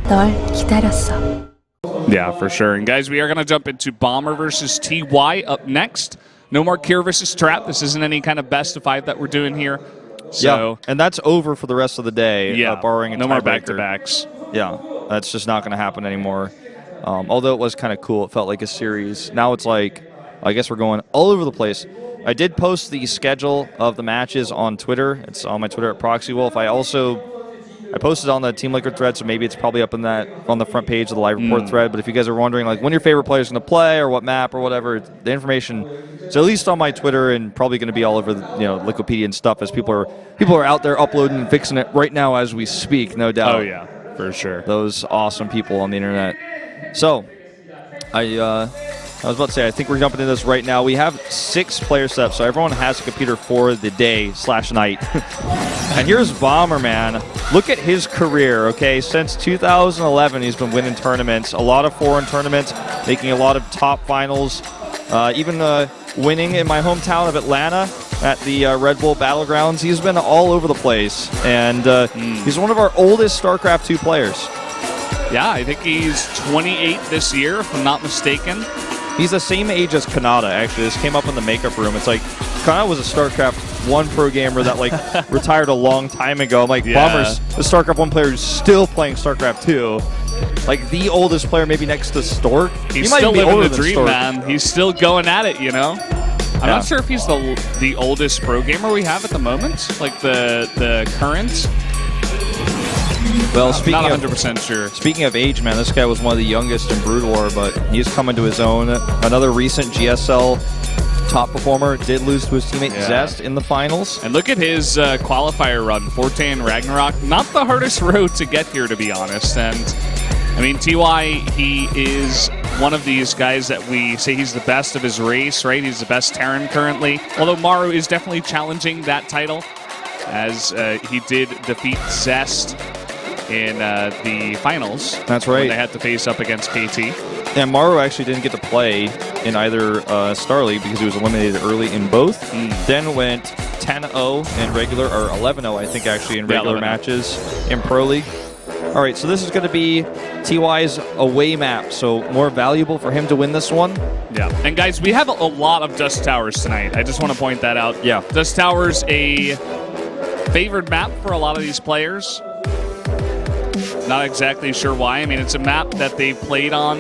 널 기다렸어. Yeah, for sure. And guys, we are going to jump into Bomber versus TY up next. No more Kier versus Trap. This isn't any kind of best of 5 that we're doing here. So, yeah, and that's over for the rest of the day. Yeah, barring a no more tiebreaker. back-to-backs. Yeah, that's just not going to happen anymore. Although it was kind of cool. It felt like a series. Now it's like, I guess we're going all over the place. I did post the schedule of the matches on Twitter. It's on my Twitter at ProxyWolf. I posted on the Team Liquid thread, so maybe it's probably up on the front page of the live report thread. But if you guys are wondering, like, when your favorite player is going to play or what map or whatever, the information is at least on my Twitter and probably going to be all over, Liquipedia and stuff, as people are out there uploading and fixing it right now as we speak, no doubt. Oh yeah, for sure. Those awesome people on the internet. So, I was about to say, I think we're jumping into this right now. We have 6 player setups, so everyone has a computer for the day/night. And here's Bomber, man. Look at his career, okay? Since 2011, he's been winning tournaments, a lot of foreign tournaments, making a lot of top finals, even winning in my hometown of Atlanta at the Red Bull Battlegrounds. He's been all over the place, and he's one of our oldest StarCraft 2 players. Yeah, I think he's 28 this year, if I'm not mistaken. He's the same age as Kanata, actually. This came up in the makeup room. It's like, Kanata was a StarCraft 1 pro gamer that, like, retired a long time ago. I'm like, yeah. Bomber's the StarCraft 1 player who's still playing StarCraft 2. Like, the oldest player, maybe next to Stork. He's he might still be living older the than dream, Stork. man. He's still going at it, I'm not sure if he's the oldest pro gamer we have at the moment, like the current. Well, I'm not 100% sure. Speaking of age, man, this guy was one of the youngest in Brood War, but he's coming to his own. Another recent GSL top performer, did lose to his teammate Zest in the finals. And look at his qualifier run, Forte and Ragnarok. Not the hardest road to get here, to be honest. And, I mean, TY, he is one of these guys that we say he's the best of his race, right? He's the best Terran currently. Although Maru is definitely challenging that title, as he did defeat Zest in the finals. That's right. When they had to face up against KT. And Maru actually didn't get to play in either Star League because he was eliminated early in both. Then went 10-0 in regular, or 11-0, I think, actually, in regular matches in Pro League. All right, so this is going to be TY's away map, so more valuable for him to win this one. Yeah, and guys, we have a lot of Dust Towers tonight. I just want to point that out. Yeah. Dust Towers, a favored map for a lot of these players. Not exactly sure why. I mean, it's a map that they've played on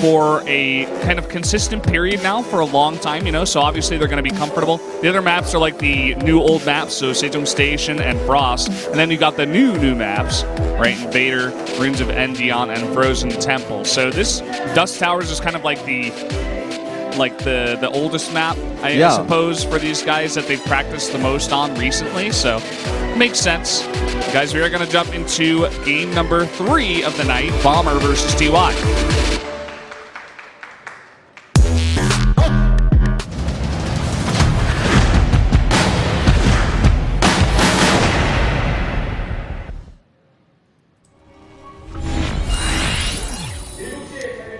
for a kind of consistent period now for a long time, so obviously they're going to be comfortable. The other maps are like the new old maps, so Sejong Station and Frost, and then you got the new maps, right? Invader, Runes of Endion, and Frozen Temple. So this Dust Towers is kind of like the oldest map, I suppose, for these guys that they've practiced the most on recently. So it makes sense. Guys, we are going to jump into game number 3 of the night, Bomber versus TY.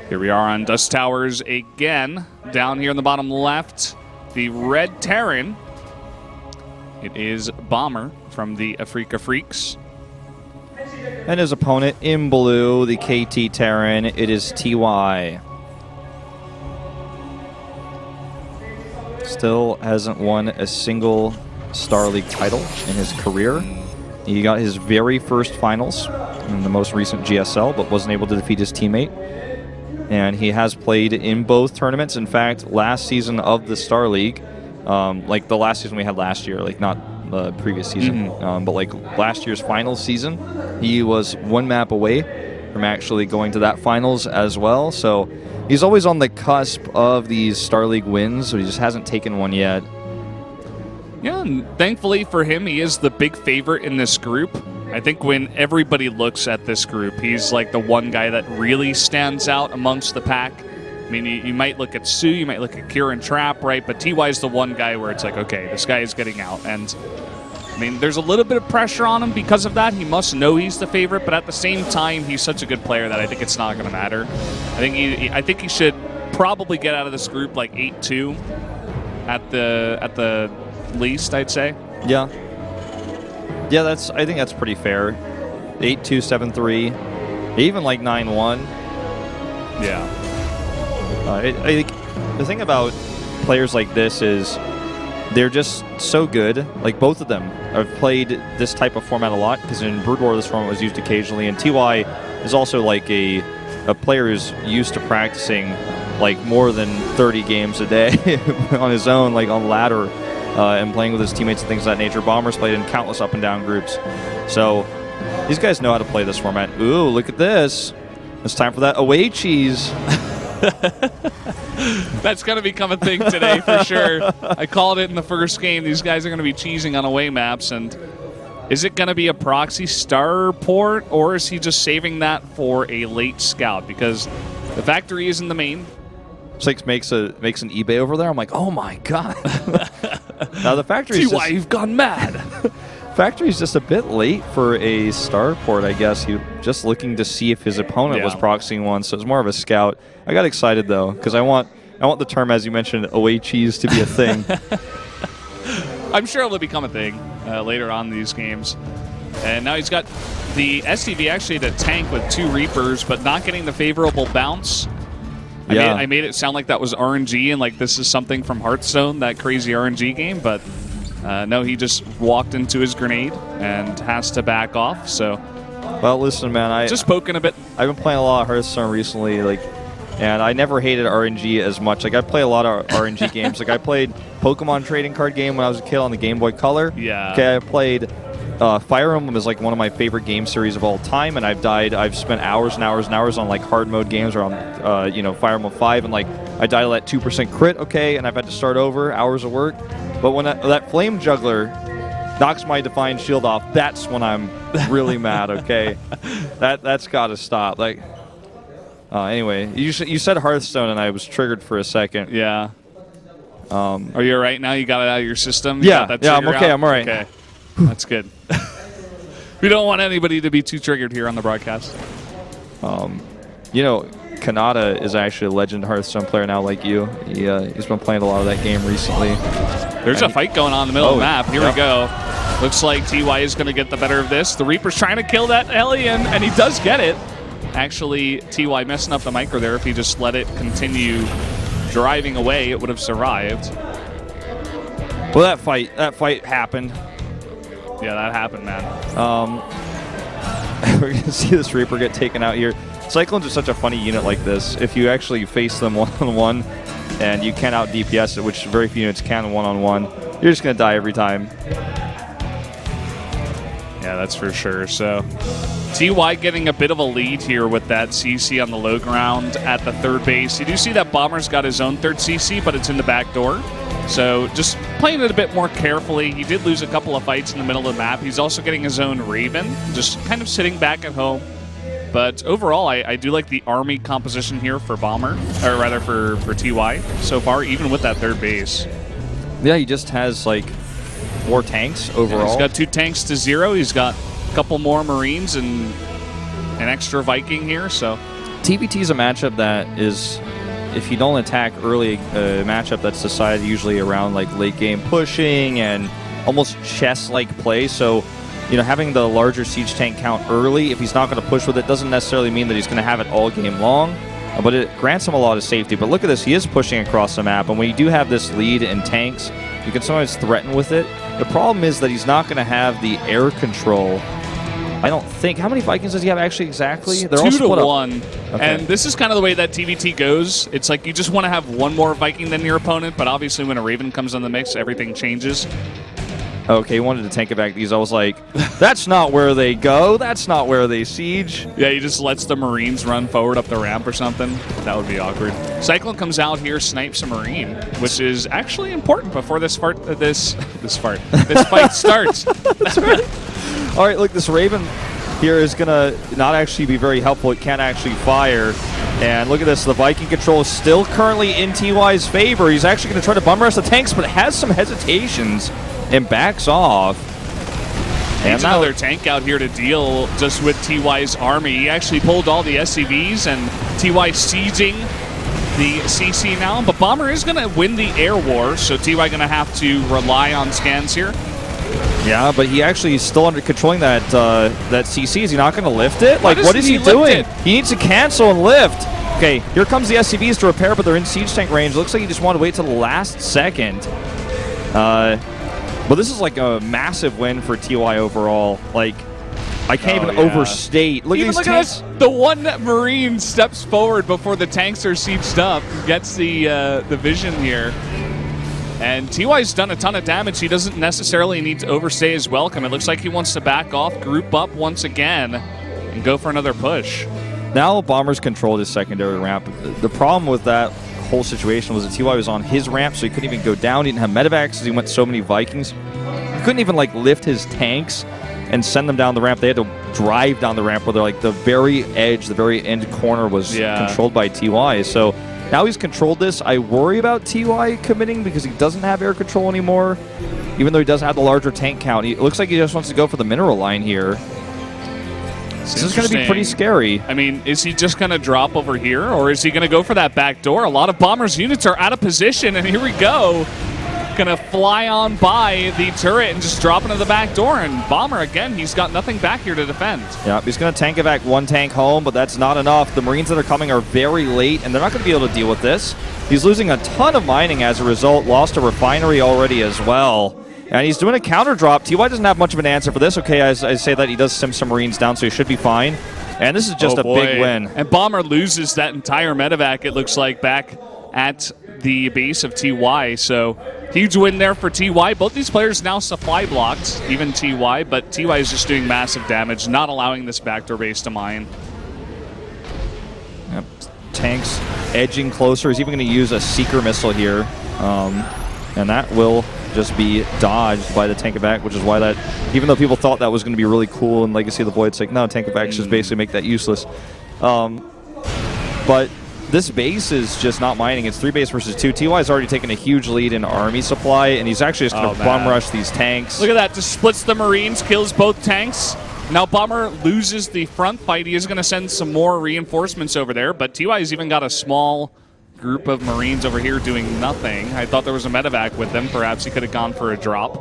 Here we are on Dust Towers again. Down here in the bottom left, the red Terran. It is Bomber from the Afrika Freaks. And his opponent in blue, the KT Terran, it is TY. Still hasn't won a single Star League title in his career. He got his very first finals in the most recent GSL, but wasn't able to defeat his teammate. And he has played in both tournaments. In fact, last season of the Star League, like the last season we had last year, like not the previous season, but like last year's final season, he was one map away from actually going to that finals as well. So he's always on the cusp of these Star League wins, so he just hasn't taken one yet. Yeah, and thankfully for him, he is the big favorite in this group. I think when everybody looks at this group, he's like the one guy that really stands out amongst the pack. I mean, you might look at Sue, you might look at Kier and Trap, right? But TY is the one guy where it's like, okay, this guy is getting out. And, I mean, there's a little bit of pressure on him because of that. He must know he's the favorite, but at the same time, he's such a good player that I think it's not going to matter. I think he should probably get out of this group like 8-2 at the least, I'd say. Yeah. Yeah, I think that's pretty fair. 8-2, 7-3. Even like 9-1. Yeah. I think the thing about players like this is they're just so good. Like, both of them have played this type of format a lot, because in Brood War this format was used occasionally, and TY is also like a player who's used to practicing like more than 30 games a day on his own, like on ladder, and playing with his teammates and things of that nature. Bomber's played in countless up and down groups. So these guys know how to play this format. Ooh, look at this. It's time for that away cheese. That's going to become a thing today for sure. I called it in the first game. These guys are going to be cheesing on away maps. And is it going to be a proxy starport, or is he just saving that for a late scout? Because the factory is in the main. Six makes an eBay over there. I'm like, oh my god. Now the factory's TY, you've gone mad. Factory's just a bit late for a starport, I guess. He was just looking to see if his opponent was proxying one, so it's more of a scout. I got excited though, because I want the term, as you mentioned, away cheese to be a thing. I'm sure it'll become a thing later on in these games. And now he's got the SCV actually to tank with 2 Reapers, but not getting the favorable bounce. I made it sound like that was RNG, and like this is something from Hearthstone, that crazy RNG game, but no, he just walked into his grenade and has to back off. So, well, listen, man, just poking a bit. I've been playing a lot of Hearthstone recently, and I never hated RNG as much. Like, I play a lot of RNG games. Like, I played Pokemon trading card game when I was a kid on the Game Boy Color. Yeah. Okay, I played Fire Emblem is like one of my favorite game series of all time, and I've spent hours and hours and hours on like hard mode games, or on Fire Emblem 5, and like I died at 2% crit, okay, and I've had to start over, hours of work. But when that Flame Juggler knocks my Divine Shield off, that's when I'm really mad, okay? That's got to stop. Like, anyway, you said Hearthstone, and I was triggered for a second. Yeah. Are you all right now? You got it out of your system? Yeah, I'm okay. I'm all right. Okay. That's good. We don't want anybody to be too triggered here on the broadcast. Kanata is actually a legend Hearthstone player now, like you. He's been playing a lot of that game recently. There's a fight going on in the middle of the map. Here we go. Looks like TY is going to get the better of this. The Reaper's trying to kill that Hellion, and he does get it. Actually, TY messing up the micro there. If he just let it continue driving away, it would have survived. Well, that fight happened. Yeah, that happened, man. We're going to see this Reaper get taken out here. Cyclones are such a funny unit like this. If you actually face them one-on-one and you can out-DPS it, which very few units can one-on-one, you're just going to die every time. Yeah, that's for sure. So TY getting a bit of a lead here with that CC on the low ground at the third base. You do see that Bomber's got his own third CC, but it's in the back door. So just playing it a bit more carefully. He did lose a couple of fights in the middle of the map. He's also getting his own Raven, just kind of sitting back at home. But overall, I do like the army composition here for Bomber, or rather for TY so far, even with that third base. Yeah, he just has like 4 tanks overall. Yeah, he's got 2 tanks to 0. He's got a couple more Marines and an extra Viking here. So TVT is a matchup that is, if you don't attack early, a matchup that's decided usually around like late game pushing and almost chess-like play. So, having the larger siege tank count early, if he's not going to push with it, doesn't necessarily mean that he's going to have it all game long. But it grants him a lot of safety. But look at this, he is pushing across the map, and when you do have this lead in tanks, you can sometimes threaten with it. The problem is that he's not going to have the air control. I don't think. How many Vikings does he have actually exactly? They're 2 to 1. Okay. And this is kind of the way that TVT goes. It's like you just want to have one more Viking than your opponent, but obviously when a Raven comes in the mix, everything changes. Okay, he wanted to tank it back. I was like, that's not where they go. That's not where they siege. Yeah, he just lets the Marines run forward up the ramp or something. That would be awkward. Cyclone comes out here, snipes a Marine, which is actually important before this fight starts. That's right. All right, look, this Raven here is going to not actually be very helpful. It can't actually fire. And look at this. The Viking control is still currently in TY's favor. He's actually going to try to bum rush the tanks, but it has some hesitations and backs off. And now another tank out here to deal just with TY's army. He actually pulled all the SCVs, and TY sieging the CC now. But Bomber is going to win the air war, so TY going to have to rely on scans here. Yeah, but he actually is still under controlling that that CC. Is he not going to lift it? Like, what is he doing? He needs to cancel and lift. Okay, here comes the SCVs to repair, but they're in siege tank range. Looks like he just wanted to wait till the last second. But this is like a massive win for TY overall. Like, I can't even overstate. Look at these tanks. At this. The one Marine steps forward before the tanks are sieged up, gets the vision here. And TY's done a ton of damage. He doesn't necessarily need to overstay his welcome. It looks like he wants to back off, group up once again, and go for another push. Now Bomber's controlled his secondary ramp. The problem with that whole situation was that TY was on his ramp, so he couldn't even go down. He didn't have medevacs because he went so many Vikings. He couldn't even like lift his tanks and send them down the ramp. They had to drive down the ramp where they're like the very edge, the very end corner was controlled by TY. So now he's controlled this. I worry about TY committing because he doesn't have air control anymore, even though he does have the larger tank count. It looks like he just wants to go for the mineral line here. This is going to be pretty scary. I mean, is he just going to drop over here, or is he going to go for that back door? A lot of Bomber's units are out of position, and here we go. Going to fly on by the turret and just drop into the back door. And Bomber, again, he's got nothing back here to defend. Yeah, he's going to tank evac one tank home, but that's not enough. The Marines that are coming are very late, and they're not going to be able to deal with this. He's losing a ton of mining as a result. Lost a refinery already as well. And he's doing a counter drop. TY doesn't have much of an answer for this. Okay, I say that he does sim some Marines down, so he should be fine. And this is just a big win. And Bomber loses that entire medevac, it looks like, back at the base of TY. So huge win there for TY. Both these players now supply blocked, even TY, but TY is just doing massive damage, not allowing this backdoor base to mine. Yep. Tanks edging closer. He's even going to use a Seeker missile here. And that will just be dodged by the tank evac, which is why that, even though people thought that was going to be really cool in Legacy of the Void, it's like, no, tank evacs just basically make that useless. But this base is just not mining. It's 3 base versus 2. TY's already taken a huge lead in army supply, and he's actually just going to bum rush these tanks. Look at that. Just splits the Marines, kills both tanks. Now Bomber loses the front fight. He is going to send some more reinforcements over there, but TY's even got a small group of Marines over here doing nothing. I thought there was a medevac with them. Perhaps he could have gone for a drop.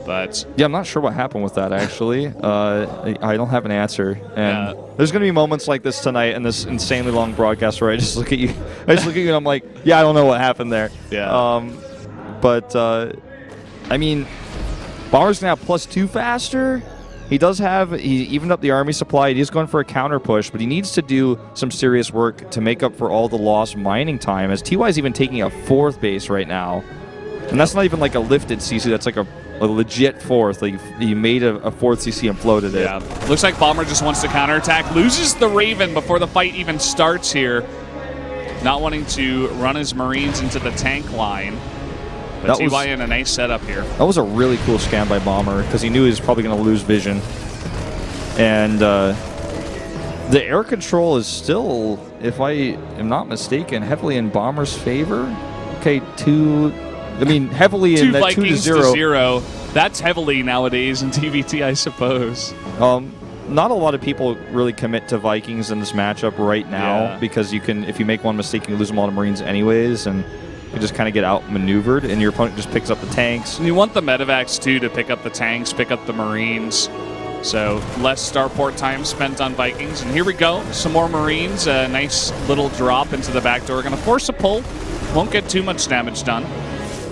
But yeah, I'm not sure what happened with that, actually. I don't have an answer. And there's going to be moments like this tonight in this insanely long broadcast where I just look at you. And I'm like, yeah, I don't know what happened there. Yeah. I mean, Bomber's going to have +2 faster. He evened up the army supply. He's going for a counter push, but he needs to do some serious work to make up for all the lost mining time, as TY's even taking a 4th base right now. And that's not even like a lifted CC. That's like a legit 4th. Like, he made a 4th CC and floated it. Yeah. Looks like Bomber just wants to counterattack. Loses the Raven before the fight even starts here. Not wanting to run his Marines into the tank line. But TY in a nice setup here. That was a really cool scan by Bomber, because he knew he was probably going to lose vision. And the air control is still, if I am not mistaken, heavily in Bomber's favor. Okay, heavily in that 2 to 0. That's heavily nowadays in TVT, I suppose. Not a lot of people really commit to Vikings in this matchup right now, because if you make one mistake, you can lose them all to Marines anyways, and you just kind of get outmaneuvered, and your opponent just picks up the tanks. And you want the medevacs, too, to pick up the tanks, pick up the Marines. So less starport time spent on Vikings. And here we go. Some more Marines. A nice little drop into the back door. Going to force a pull. Won't get too much damage done.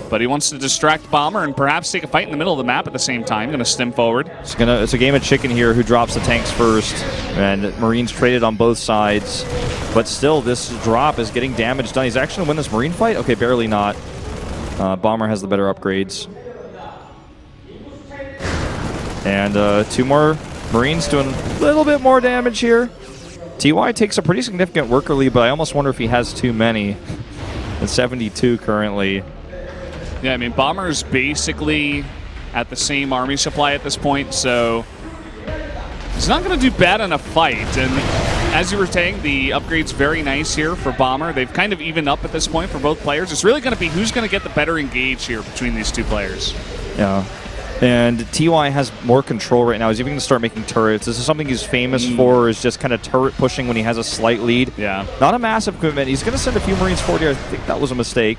But he wants to distract Bomber and perhaps take a fight in the middle of the map at the same time. Going to stim forward. It's a game of chicken here. Who drops the tanks first? And Marines traded on both sides. But still, this drop is getting damage done. He's actually going to win this Marine fight? Okay, barely not. Bomber has the better upgrades. And 2 more Marines doing a little bit more damage here. TY takes a pretty significant worker lead, but I almost wonder if he has too many. At 72 currently. Yeah, I mean, Bomber's basically at the same army supply at this point, so he's not going to do bad in a fight. And as you were saying, the upgrade's very nice here for Bomber. They've kind of evened up at this point for both players. It's really going to be who's going to get the better engage here between these 2 players. Yeah. And TY has more control right now. He's even going to start making turrets. This is something he's famous for, is just kind of turret pushing when he has a slight lead. Yeah. Not a massive commitment. He's going to send a few Marines forward here. I think that was a mistake.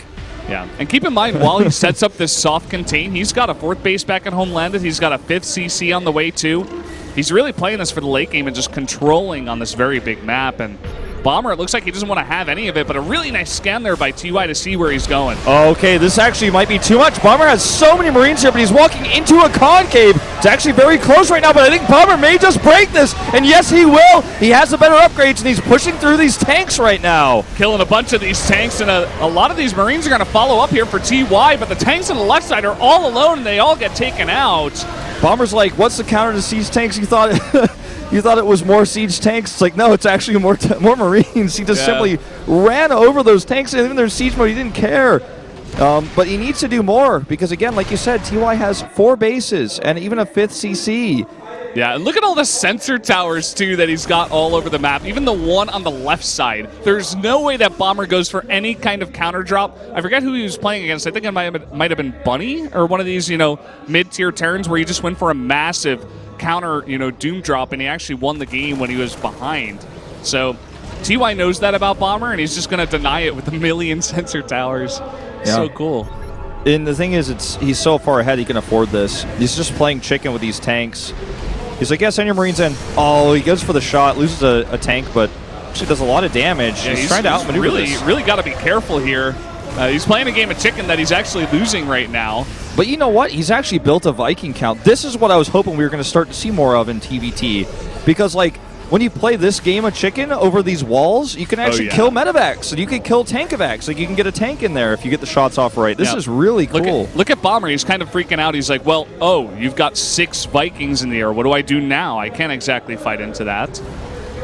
Yeah, and keep in mind, while he sets up this soft contain, he's got a 4th base back at home landed. He's got a 5th CC on the way, too. He's really playing this for the late game and just controlling on this very big map. And Bomber, it looks like he doesn't want to have any of it, but a really nice scan there by TY to see where he's going. Okay, this actually might be too much. Bomber has so many Marines here, but he's walking into a concave. It's actually very close right now, but I think Bomber may just break this. And yes, he will. He has the better upgrades, and he's pushing through these tanks right now. Killing a bunch of these tanks, and a lot of these Marines are going to follow up here for TY, but the tanks on the left side are all alone, and they all get taken out. Bomber's like, what's the counter to siege tanks? You thought you thought it was more siege tanks? It's like, no, it's actually more Marines. He just simply ran over those tanks, and even their siege mode, he didn't care. But he needs to do more because, again, like you said, TY has 4 bases and even a 5th CC. Yeah, and look at all the sensor towers, too, that he's got all over the map. Even the one on the left side. There's no way that Bomber goes for any kind of counter drop. I forget who he was playing against. I think it might have been Bunny or one of these, mid-tier Terrans where he just went for a massive counter, Doom drop, and he actually won the game when he was behind. So TY knows that about Bomber, and he's just going to deny it with a million sensor towers. Yeah. So cool. And the thing is, he's so far ahead he can afford this. He's just playing chicken with these tanks. He's like, yeah, send your Marines in. Oh, he goes for the shot, loses a tank, but actually does a lot of damage. Yeah, he's trying to outmaneuver this. Really got to be careful here. He's playing a game of chicken that he's actually losing right now. But you know what? He's actually built a Viking count. This is what I was hoping we were going to start to see more of in TVT. Because, like, when you play this game of chicken over these walls, you can actually kill medevacs, and you can kill tankovacs. Like, you can get a tank in there if you get the shots off right. This is really cool. Look at Bomber. He's kind of freaking out. He's like, well, you've got 6 Vikings in the air. What do I do now? I can't exactly fight into that.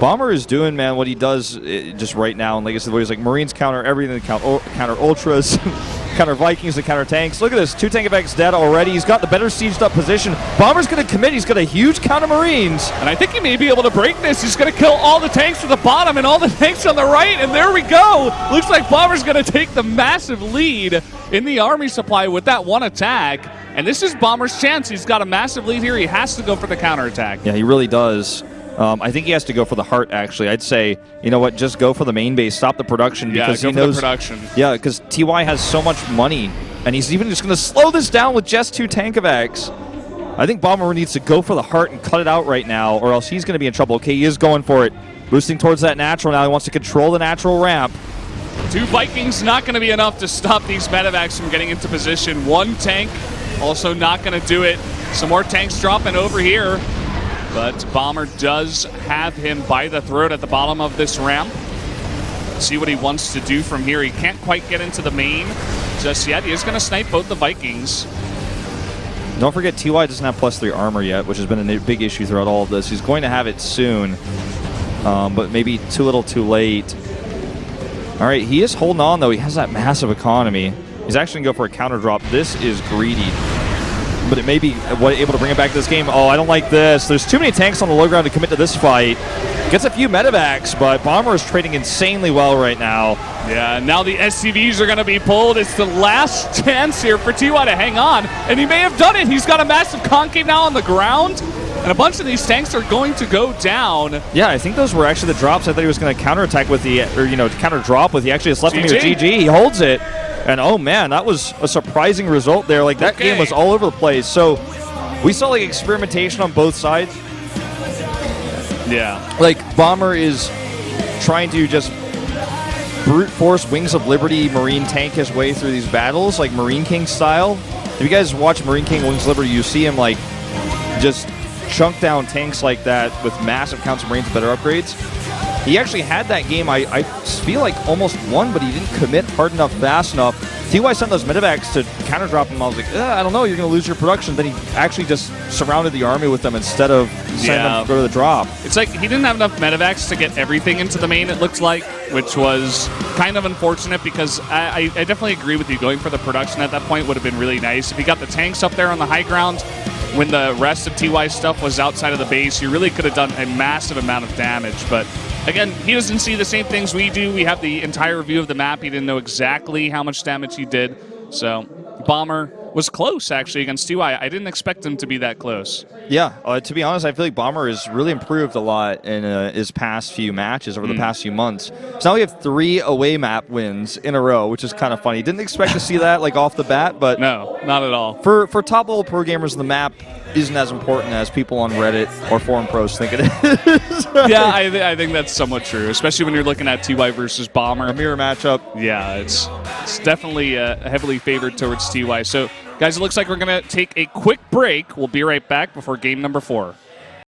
Bomber is doing, man, what he does just right now. And like I said, he's like, Marines counter everything, counter Ultras, counter Vikings, and counter tanks. Look at this, 2 tankovacs dead already. He's got the better sieged up position. Bomber's going to commit. He's got a huge counter Marines. And I think he may be able to break this. He's going to kill all the tanks at the bottom and all the tanks on the right. And there we go. Looks like Bomber's going to take the massive lead in the army supply with that one attack. And this is Bomber's chance. He's got a massive lead here. He has to go for the counterattack. Yeah, he really does. I think he has to go for the heart, actually. I'd say, you know what, just go for the main base, stop the production, because he knows. The production. Yeah, because TY has so much money, and he's even just going to slow this down with just 2 tankovacs. I think Bomber needs to go for the heart and cut it out right now, or else he's going to be in trouble. Okay, he is going for it. Boosting towards that natural now. He wants to control the natural ramp. 2 Vikings not going to be enough to stop these medevacs from getting into position. 1 tank also not going to do it. Some more tanks dropping over here. But Bomber does have him by the throat at the bottom of this ramp. See what he wants to do from here. He can't quite get into the main just yet. He is going to snipe both the Vikings. Don't forget, TY doesn't have +3 armor yet, which has been a big issue throughout all of this. He's going to have it soon, but maybe too little too late. All right, he is holding on, though. He has that massive economy. He's actually going to go for a counter drop. This is greedy. But it may be able to bring it back to this game. Oh, I don't like this. There's too many tanks on the low ground to commit to this fight. Gets a few medevacs, but Bomber is trading insanely well right now. Yeah, now the SCVs are going to be pulled. It's the last chance here for TY to hang on, and he may have done it. He's got a massive concave now on the ground, and a bunch of these tanks are going to go down. Yeah, I think those were actually the drops. I thought he was going to counterattack with the, counter drop with. He actually just left him with GG. He holds it. And oh man, that was a surprising result there. Like that game was all over the place. So we saw like experimentation on both sides. Yeah. Like Bomber is trying to just brute force Wings of Liberty Marine tank his way through these battles, like Marine King style. If you guys watch Marine King Wings of Liberty, you see him like just chunk down tanks like that with massive counts of Marines with better upgrades. He actually had that game, I feel like almost won, but he didn't commit hard enough, fast enough. TY sent those medevacs to counter drop him. I was like, I don't know, you're going to lose your production. Then he actually just surrounded the army with them instead of sending them to go to the drop. It's like he didn't have enough medevacs to get everything into the main, it looked like, which was kind of unfortunate because I definitely agree with you. Going for the production at that point would have been really nice. If he got the tanks up there on the high ground when the rest of TY's stuff was outside of the base, you really could have done a massive amount of damage. But again, he doesn't see the same things we do. We have the entire view of the map. He didn't know exactly how much damage he did. So Bomber was close, actually, against TY. I didn't expect him to be that close. Yeah, to be honest, I feel like Bomber has really improved a lot in his past few matches over the past few months. So now we have 3 away map wins in a row, which is kind of funny. Didn't expect to see that like off the bat, but No, not at all. For top-level pro gamers, the map isn't as important as people on Reddit or forum pros think it is. Yeah, I think that's somewhat true, especially when you're looking at TY versus Bomber. A mirror matchup. Yeah, it's definitely heavily favored towards TY. So, guys, it looks like we're going to take a quick break. We'll be right back before game number 4.